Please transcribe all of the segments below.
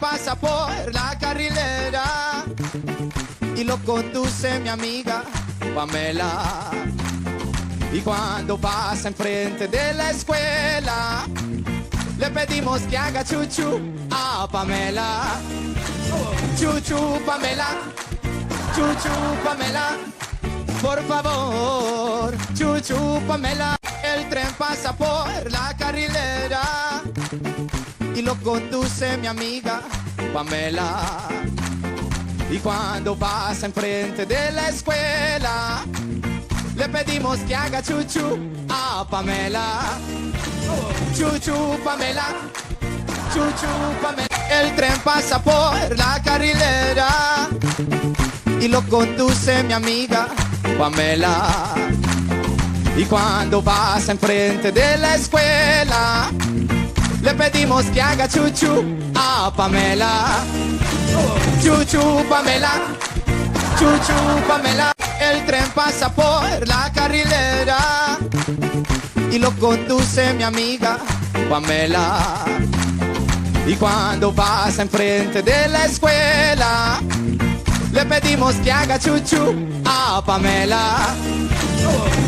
Pasa por la carrilera y lo conduce mi amiga Pamela. Y cuando pasa enfrente de la escuela, le pedimos que haga chuchu a Pamela. Chuchu Pamela, chuchu Pamela, por favor, chuchu Pamela. El tren pasa por la carrilera y lo conduce mi amiga Pamela. Y cuando pasa enfrente de la escuela, le pedimos que haga chuchu a Pamela. Chuchu Pamela, chuchu Pamela. El tren pasa por la carrilera y lo conduce mi amiga Pamela. Y cuando pasa enfrente de la escuela, le pedimos que haga chuchu a Pamela. Chuchu Pamela, chuchu Pamela. El tren pasa por la carrilera y lo conduce mi amiga Pamela. Y cuando pasa enfrente de la escuela, le pedimos que haga chuchu a Pamela.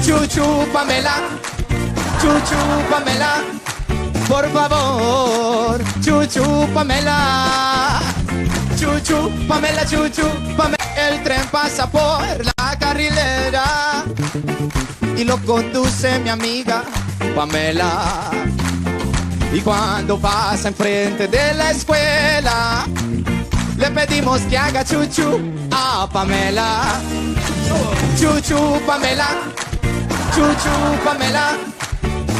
Chuchu Pamela, chuchu Pamela, por favor, chuchu Pamela. Chuchu Pamela, chuchu Pamela. El tren pasa por la carrilera y lo conduce mi amiga Pamela. Y cuando pasa enfrente de la escuela, le pedimos que haga chuchu a Pamela. Chuchu Pamela, chuchu Pamela,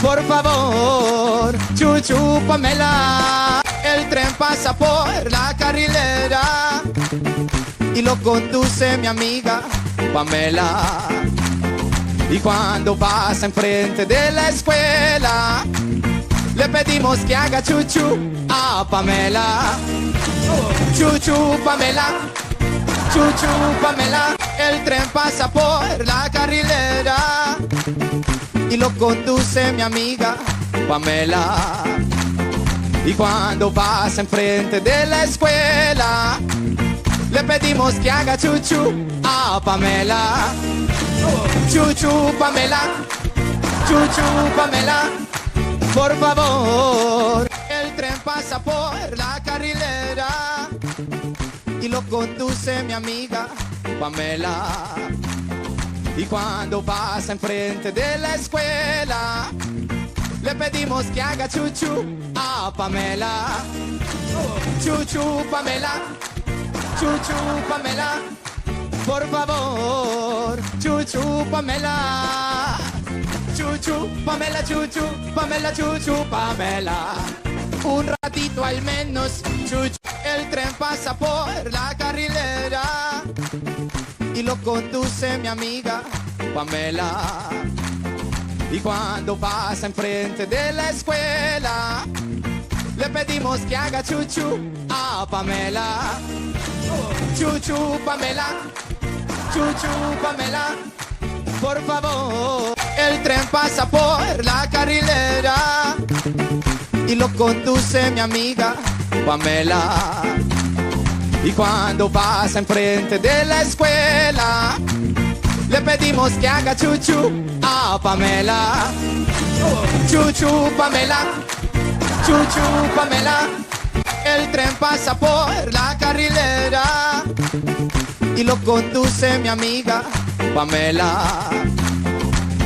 por favor, chuchu Pamela. El tren pasa por la carrilera y lo conduce mi amiga Pamela. Y cuando pasa enfrente de la escuela, le pedimos que haga chuchu a Pamela. Chuchu Pamela, chuchu Pamela. El tren pasa por la carrilera y lo conduce mi amiga Pamela. Y cuando pasa enfrente de la escuela, le pedimos que haga chuchu a Pamela. Chuchu Pamela, chuchu Pamela, por favor. El tren pasa por la carrilera y lo conduce mi amiga Pamela. Y cuando pasa enfrente de la escuela, le pedimos que haga chuchu a Pamela. Chuchu Pamela, chuchu Pamela, por favor, chuchu Pamela. Chuchu Pamela, chuchu Pamela, chuchu Pamela. Un ratito al menos, chuchu. El tren pasa por la carrilera y lo conduce mi amiga Pamela. Y cuando pasa enfrente de la escuela, le pedimos que haga chuchu a Pamela. Chuchu Pamela, chuchu Pamela, por favor. El tren pasa por la carrilera y lo conduce mi amiga Pamela. Y cuando pasa enfrente de la escuela, le pedimos que haga chuchu a Pamela. Chuchu Pamela, chuchu Pamela. El tren pasa por la carrilera y lo conduce mi amiga Pamela.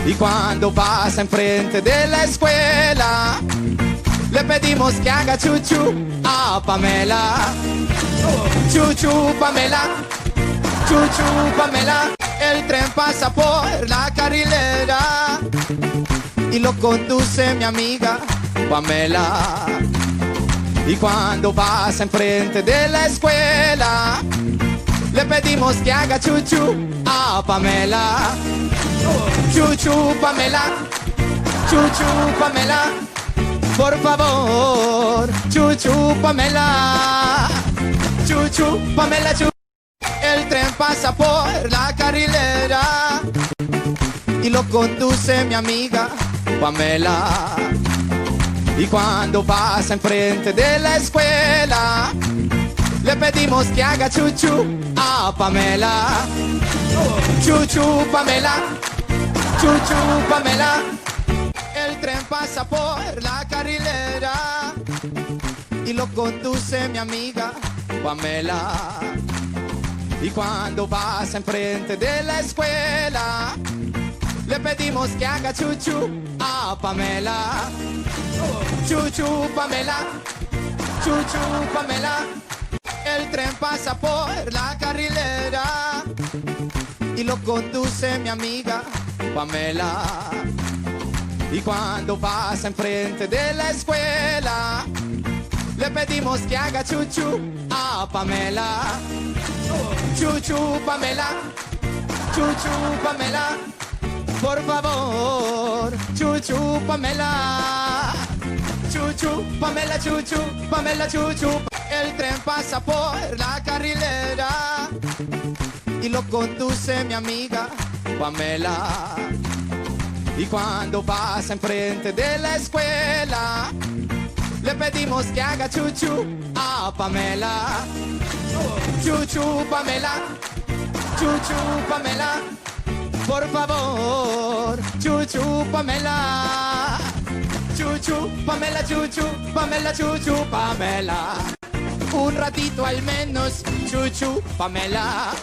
Y cuando pasa enfrente de la escuela, le pedimos que haga chuchu a Pamela. Chuchu Pamela, chuchu Pamela. El tren pasa por la carrilera y lo conduce mi amiga Pamela. Y cuando pasa enfrente de la escuela, le pedimos que haga chuchu a Pamela. Chuchu Pamela, chuchu Pamela, por favor, chuchu Pamela. Chuchu Pamela, chuchu. El tren pasa por la carrilera y lo conduce mi amiga Pamela. Y cuando pasa enfrente de la escuela, Le pedimos que haga chuchu a Pamela. Chuchu Pamela, chuchu Pamela. El tren pasa por la carrilera y lo conduce mi amiga Pamela. Y cuando pasa enfrente de la escuela, le pedimos que haga chuchu a Pamela. Chuchu Pamela, chuchu Pamela. El tren pasa por la carrilera y lo conduce mi amiga Pamela. Y cuando pasa enfrente de la escuela, le pedimos que haga chuchu a Pamela. Chuchu Pamela, chuchu Pamela. Por favor, chuchu Pamela. Chuchu Pamela, chuchu Pamela, chuchu. El tren pasa por la carrilera y lo conduce mi amiga Pamela. Y cuando pasa enfrente de la escuela, le pedimos que haga chuchu a Pamela. Chuchu Pamela, chuchu Pamela. Por favor, chuchu Pamela. Chuchu Pamela, chuchu Pamela, chuchu Pamela. Un ratito al menos, chuchu Pamela.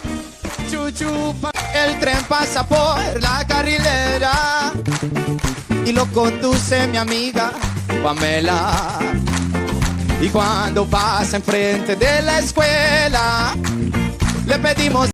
Chuchu Pamela. El tren pasa por la carrilera y lo conduce mi amiga Pamela. Y cuando pasa enfrente de la escuela, le pedimos